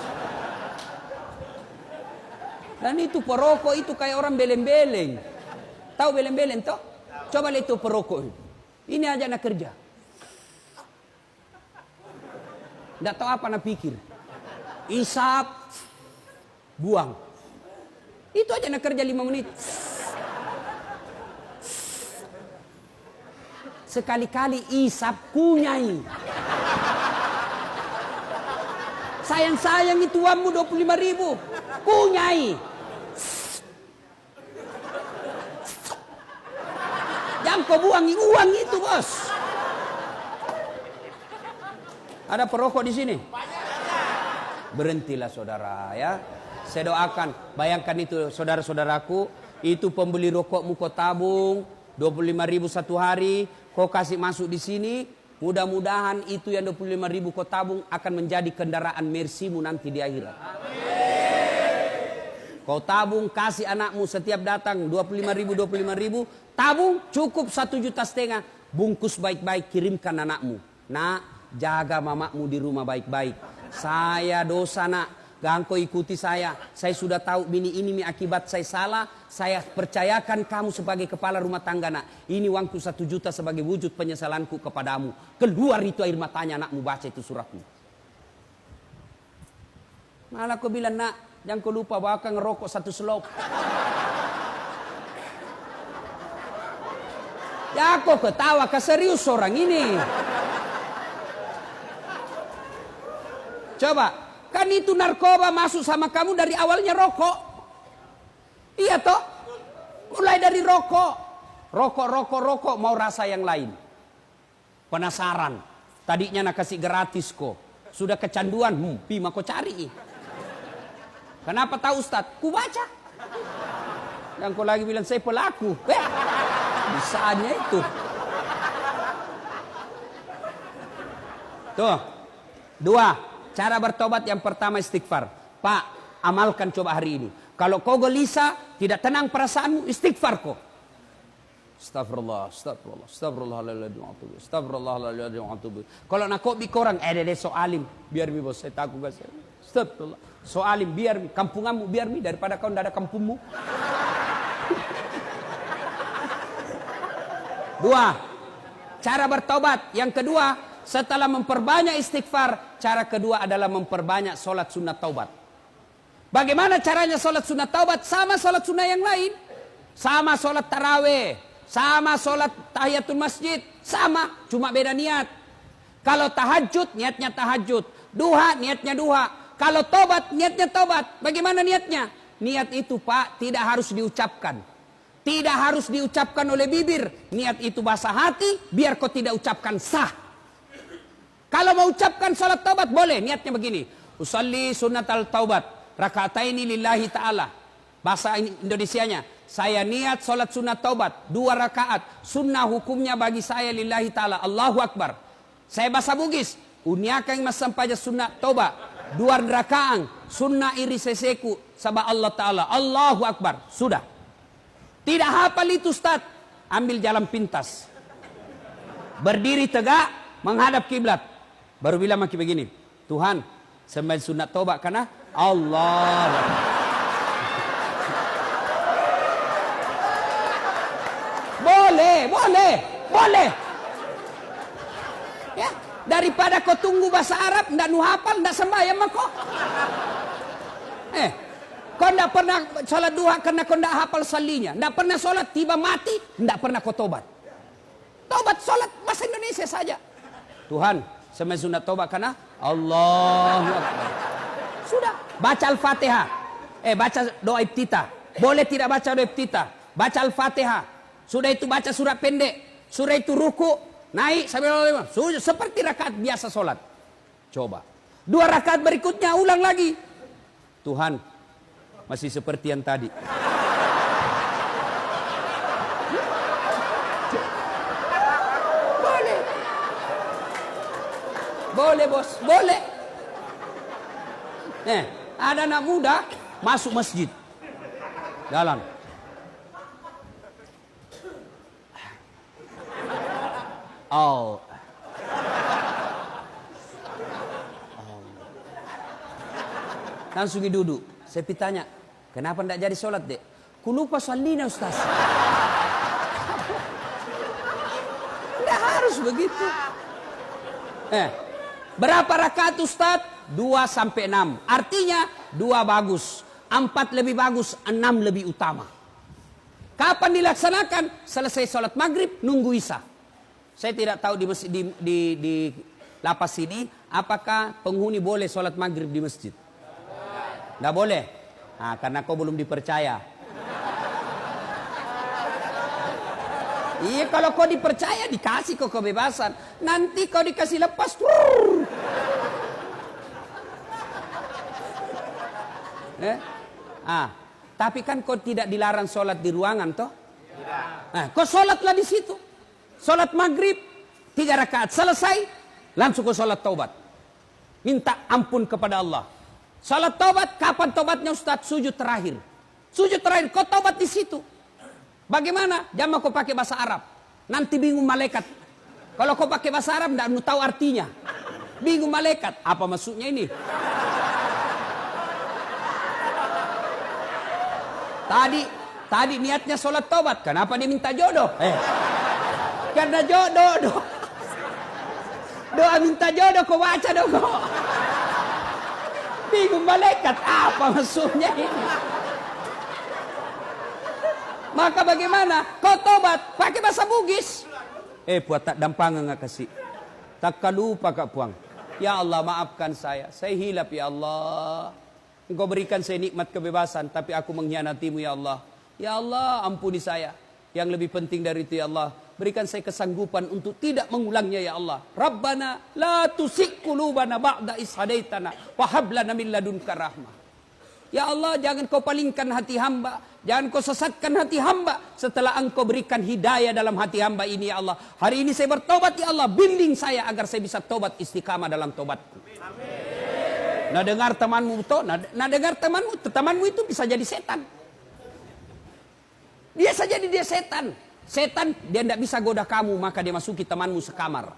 Dan itu perokok itu kayak orang beleng-beleng. Tahu beleng-beleng toh? Coba lihat itu perokok. Ini aja nak kerja. Tidak tahu apa nak pikir. Isap, buang. Itu aja nak kerja 5 menit. Sekali-kali isap kunyai. Sayang-sayang itu uangmu 25.000. Kunyai. Jangan kau buang uang itu bos. Ada perokok di sini? Berhentilah saudara ya. Saya doakan. Bayangkan itu saudara-saudaraku. Itu pembeli rokokmu kau tabung. 25.000 1 hari. Kau kasih masuk di sini. Mudah-mudahan itu yang 25.000 kau tabung akan menjadi kendaraan Mercy-mu nanti di akhirat. Kau tabung, kasih anakmu setiap datang 25.000, tabung cukup 1,5 juta, bungkus baik-baik, kirimkan anakmu. Nak, jaga mamamu di rumah baik-baik. Saya dosa nak, gangko ikuti saya sudah tahu ini akibat saya salah, saya percayakan kamu sebagai kepala rumah tangga nak. Ini uangku 1 juta sebagai wujud penyesalanku kepadamu. Keluar itu air matanya anakmu baca itu suratmu. Malah kau bilang nak, jangan kau lupa bahkan ngerokok 1 selop. Ya kok ketawa, keserius orang ini. Coba, kan itu narkoba masuk sama kamu dari awalnya rokok. Iya toh? Mulai dari rokok. Rokok, mau rasa yang lain. Penasaran. Tadinya nak kasih gratis kok. Sudah kecanduan, pima kau cari. Kenapa tahu Ustaz? Ku baca. Yang kau lagi bilang saya pelaku. Bisanya itu. Tuh. 2. Cara bertobat yang pertama istighfar. Pak, amalkan coba hari ini. Kalau kau gelisah, tidak tenang perasaanmu, istighfar kau. Astagfirullahaladzim. Kalau nak kau bikorang, so alim. Biar mi bos, saya takut gak saya. Astagfirullah. So alim, biar mi. Kampunganmu, biar mi. Daripada kau tidak ada kampungmu. 2. Cara bertobat. Yang kedua, setelah memperbanyak istighfar, cara kedua adalah memperbanyak sholat sunat taubat. Bagaimana caranya sholat sunat taubat? Sama sholat sunat yang lain. Sama sholat taraweh. Sama sholat tahiyatul masjid. Sama, cuma beda niat. Kalau tahajud, niatnya tahajud. Duha, niatnya duha. Kalau taubat, niatnya taubat. Bagaimana niatnya? Niat itu Pak, tidak harus diucapkan. Tidak harus diucapkan oleh bibir. Niat itu bahasa hati, biar kau tidak ucapkan sah. Kalau mau ucapkan salat taubat boleh, niatnya begini. Usalli sunnatal taubat, raka'ataini lillahi ta'ala. Bahasa Indonesianya, saya niat salat sunat taubat, 2 rakaat. Sunnah hukumnya bagi saya lillahi ta'ala, Allahu Akbar. Saya bahasa Bugis, uniakang masampaja sunat taubat, 2 rakaat. Sunnah iri seseku, sabah Allah ta'ala, Allahu Akbar. Sudah. Tidak hafal itu Ustaz, ambil jalan pintas. Berdiri tegak, menghadap kiblat. Baru bilang maki begini, Tuhan, sembahyang sunat taubat karena Allah. Boleh. Ya, daripada kau tunggu bahasa Arab, ndak nu hafal, ndak sembahyang mah kau. Kau ndak pernah sholat duha karena kau ndak hafal salinya, ndak pernah sholat tiba mati, ndak pernah kau tobat. Tobat sholat bahasa Indonesia saja. Tuhan, sembahyang sunat taubat karena Allahu Akbar. Sudah, baca Al-Fatihah. Baca doa iftitah. Boleh tidak baca doa iftitah? Baca Al-Fatihah. Sudah itu baca surat pendek. Sudah itu ruku, naik sampai sudah seperti rakaat biasa sholat. Coba. 2 rakaat berikutnya ulang lagi. Tuhan, masih seperti yang tadi. Boleh bos, boleh. Ada anak muda masuk masjid. Jalan. Langsung duduk. Saya tanya, kenapa tidak jadi sholat dek? Ku lupa salina Ustaz. Tidak harus begitu. Berapa rakaat Ustaz? 2 sampai 6. Artinya 2 bagus, 4 lebih bagus, 6 lebih utama. Kapan dilaksanakan? Selesai sholat maghrib, nunggu isya. Saya tidak tahu di masjid, di lapas ini apakah penghuni boleh sholat maghrib di masjid? Tidak boleh. Nah, karena kau belum dipercaya. Iya, kalau kau dipercaya dikasih kau kebebasan. Nanti kau dikasih lepas. Tapi kan kau tidak dilarang sholat di ruangan toh? Kau sholatlah di situ. Sholat maghrib 3 rakaat selesai, langsung ke salat taubat. Minta ampun kepada Allah. Salat taubat, kapan taubatnya Ustaz? Sujud terakhir. Sujud terakhir, kau taubat di situ. Bagaimana? Jangan kau pakai bahasa Arab. Nanti bingung malaikat. Kalau kau pakai bahasa Arab, tidak tahu artinya. Bingung malaikat. Apa maksudnya ini? Tadi niatnya sholat taubat. Kenapa dia minta jodoh? Karena jodoh. Doa minta jodoh, kau baca dong kau. Bingung malaikat. Apa maksudnya ini? Maka bagaimana? Kau tobat pakai bahasa Bugis. Puat tak dampangan nggak kasih. Tak lupa kak puang. Ya Allah maafkan saya hilap ya Allah. Engkau berikan saya nikmat kebebasan, tapi aku mengkhianatimu ya Allah. Ya Allah ampuni saya. Yang lebih penting dari itu ya Allah, berikan saya kesanggupan untuk tidak mengulangnya ya Allah. Rabbana la tusik qulubana ba'da is hadaitana wa hab lana min ladunka rahmah. Ya Allah, jangan kau palingkan hati hamba, jangan kau sesatkan hati hamba setelah engkau berikan hidayah dalam hati hamba ini ya Allah. Hari ini saya bertobat ya Allah, bimbing saya agar saya bisa tobat istiqamah dalam tobatku. Amin. Nah dengar temanmu betul, nah dengar temanmu itu bisa jadi setan. Dia saja dia setan. Setan dia tidak bisa goda kamu, maka dia masuki temanmu sekamar.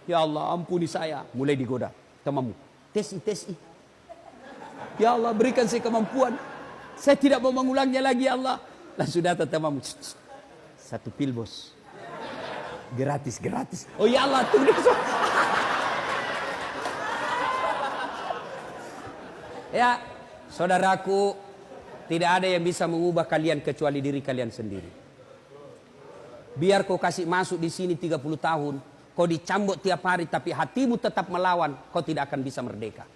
Ya Allah ampuni saya, mulai digoda temanmu. Tesi. Ya Allah berikan saya kemampuan. Saya tidak mau mengulangnya lagi ya Allah. Langsung datang temanmu. 1 pil bos. Gratis. Oh ya Allah tuh. Ya saudaraku, tidak ada yang bisa mengubah kalian kecuali diri kalian sendiri. Biar kau kasih masuk di sini 30 tahun. Kau dicambuk tiap hari tapi hatimu tetap melawan. Kau tidak akan bisa merdeka.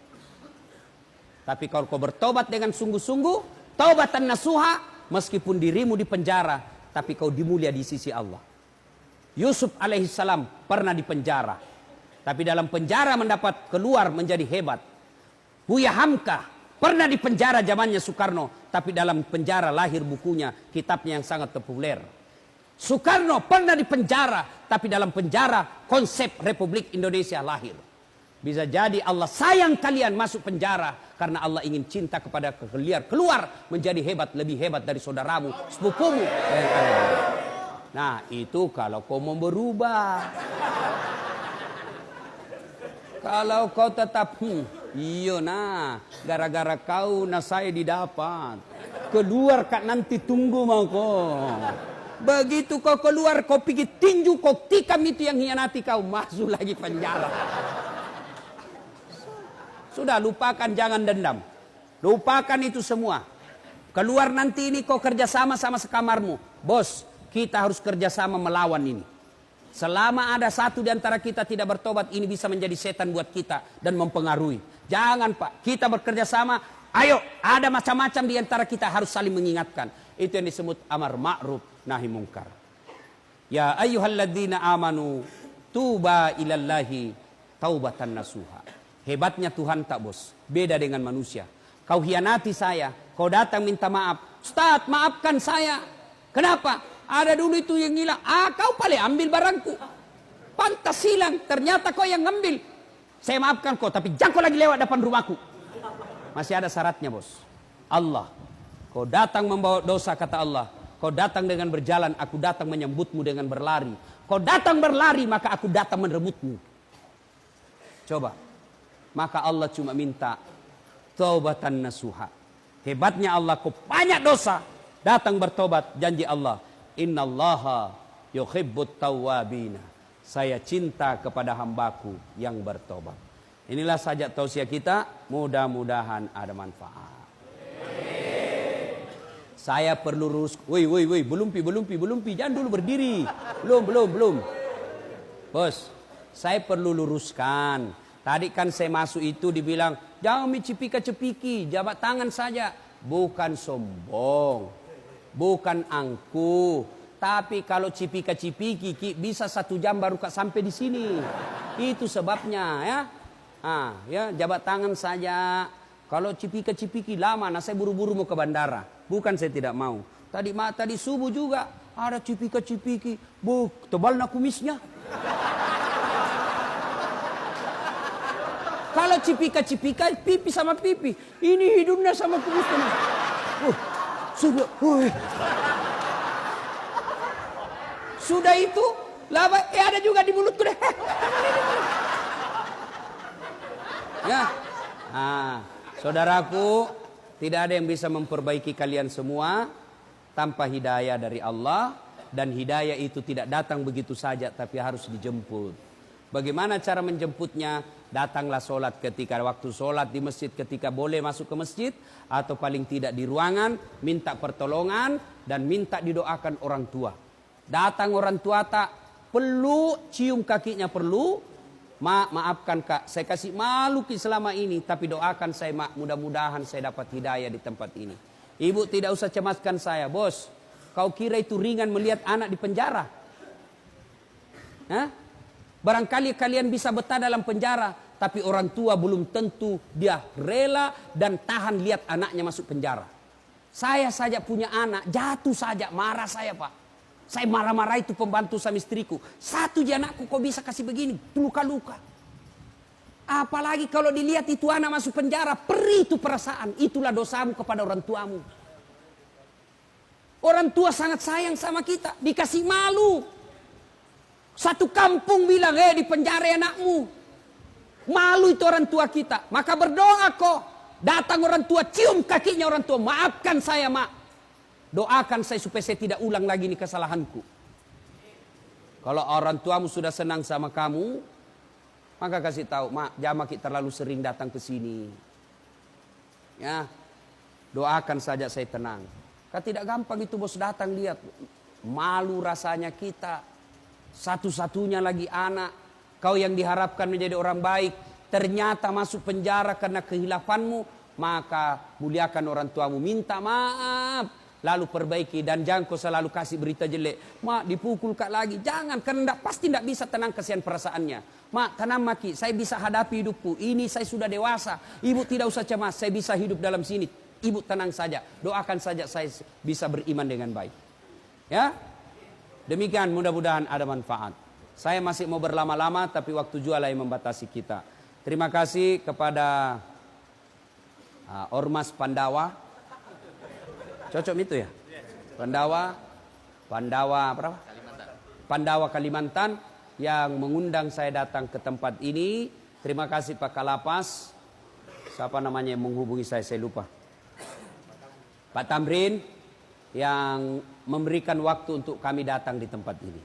Tapi kalau kau bertobat dengan sungguh-sungguh, taubatan nasuha, meskipun dirimu di penjara, tapi kau dimulia di sisi Allah. Yusuf alaihissalam pernah di penjara, tapi dalam penjara mendapat keluar menjadi hebat. Buya Hamka pernah di penjara zamannya Soekarno, tapi dalam penjara lahir bukunya, kitabnya yang sangat populer. Soekarno pernah di penjara, tapi dalam penjara konsep Republik Indonesia lahir. Bisa jadi Allah sayang kalian masuk penjara karena Allah ingin cinta kepada kalian. Keluar menjadi hebat, lebih hebat dari saudaramu, sepupumu. Nah itu kalau kau mau berubah. Kalau kau tetap, iya nah, gara-gara kau nah saya didapat. Keluar kak nanti tunggu mau kau. Begitu kau keluar, kau pergi tinju, kau tikam itu yang hianati kau, masuk lagi penjara. Sudah lupakan, jangan dendam. Lupakan itu semua. Keluar nanti ini kau kerjasama sama sekamarmu. Bos, kita harus kerjasama melawan ini. Selama ada satu di antara kita tidak bertobat, ini bisa menjadi setan buat kita dan mempengaruhi. Jangan Pak, kita bekerjasama. Ayo, ada macam-macam di antara kita harus saling mengingatkan. Itu yang disebut amar ma'ruf nahi mungkar. Ya ayyuhalladzina amanu tuba ilallahi taubatan nasuha. Hebatnya Tuhan tak bos, beda dengan manusia. Kau hianati saya, kau datang minta maaf. Ustaz maafkan saya. Kenapa? Ada dulu itu yang hilang. Kau paling ambil barangku. Pantas hilang, ternyata kau yang ngambil. Saya maafkan kau, tapi jangan kau lagi lewat depan rumahku. Masih ada syaratnya bos. Allah, kau datang membawa dosa kata Allah. Kau datang dengan berjalan, aku datang menyambutmu dengan berlari. Kau datang berlari, maka aku datang merebutmu. Coba. Maka Allah cuma minta taubatan nasuha. Hebatnya Allah, kau banyak dosa, datang bertobat. Janji Allah, innallaha yuhibbut tawwabina. Saya cinta kepada hambaku yang bertobat. Inilah saja tausiah kita, mudah-mudahan ada manfaat. Saya perlu lurus. Woi, belum, jangan dulu berdiri. Belum. Bos, saya perlu luruskan. Tadi kan saya masuk itu dibilang, jangan cepiki, jabat tangan saja. Bukan sombong, bukan angkuh. Tapi kalau cipika-cipiki bisa 1 jam baru sampai di sini. Itu sebabnya ya. Ya jabat tangan saja. Kalau cipika-cipiki lama, nah saya buru-buru mau ke bandara. Bukan saya tidak mau. Tadi subuh juga ada cipika-cipiki. Tebal nak kumisnya. Kalau cipika-cipika, pipi sama pipi. Ini hidungnya sama kumisnya. Sudah. Sudah itu, laba, ada juga di mulutku deh. Ya, saudaraku, tidak ada yang bisa memperbaiki kalian semua tanpa hidayah dari Allah. Dan hidayah itu tidak datang begitu saja, tapi harus dijemput. Bagaimana cara menjemputnya? Datanglah sholat ketika waktu sholat di masjid, ketika boleh masuk ke masjid, atau paling tidak di ruangan, minta pertolongan, dan minta didoakan orang tua. Datang orang tua tak perlu cium kakinya, perlu. Maafkan kak, saya kasih malu selama ini, tapi doakan saya mak, mudah-mudahan saya dapat hidayah di tempat ini. Ibu tidak usah cemaskan saya, bos. Kau kira itu ringan melihat anak di penjara? Hah? Barangkali kalian bisa betah dalam penjara, tapi orang tua belum tentu dia rela dan tahan lihat anaknya masuk penjara. Saya saja punya anak, jatuh saja, marah saya pak. Saya marah-marah itu pembantu sama istriku. Satu je anakku kok bisa kasih begini, luka-luka. Apalagi kalau dilihat itu anak masuk penjara, perih itu perasaan. Itulah dosamu kepada orang tuamu. Orang tua sangat sayang sama kita, dikasih malu. Satu kampung bilang, di penjara anakmu. Malu itu orang tua kita. Maka berdoa kok. Datang orang tua, cium kakinya orang tua. Maafkan saya mak. Doakan saya supaya saya tidak ulang lagi ini kesalahanku. Kalau orang tuamu sudah senang sama kamu, maka kasih tahu, mak, jangan terlalu sering datang ke sini. Ya, doakan saja saya tenang. Kan tidak gampang itu bos datang lihat. Malu rasanya kita. Satu-satunya lagi anak. Kau yang diharapkan menjadi orang baik. Ternyata masuk penjara karena kehilafanmu. Maka muliakan orang tuamu. Minta maaf. Lalu perbaiki. Dan jangan kau selalu kasih berita jelek. Mak dipukul kak lagi. Jangan. Karena pasti tidak bisa tenang kasihan perasaannya. Mak tenang maki. Saya bisa hadapi hidupku. Ini saya sudah dewasa. Ibu tidak usah cemas. Saya bisa hidup dalam sini. Ibu tenang saja, doakan saja saya bisa beriman dengan baik. Ya, demikian mudah-mudahan ada manfaat. Saya masih mau berlama-lama, tapi waktu jual yang membatasi kita. Terima kasih kepada Ormas Pandawa. Cocok itu ya? Pandawa berapa? Pandawa Kalimantan yang mengundang saya datang ke tempat ini. Terima kasih Pak Kalapas. Siapa namanya yang menghubungi saya lupa. Pak Tamrin yang memberikan waktu untuk kami datang di tempat ini.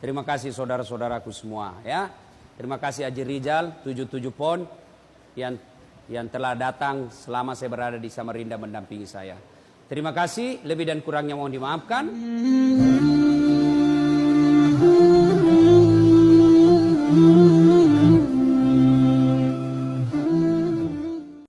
Terima kasih saudara-saudaraku semua ya. Terima kasih Haji Rizal 77 Pon yang telah datang selama saya berada di Samarinda mendampingi saya. Terima kasih, lebih dan kurangnya mohon dimaafkan.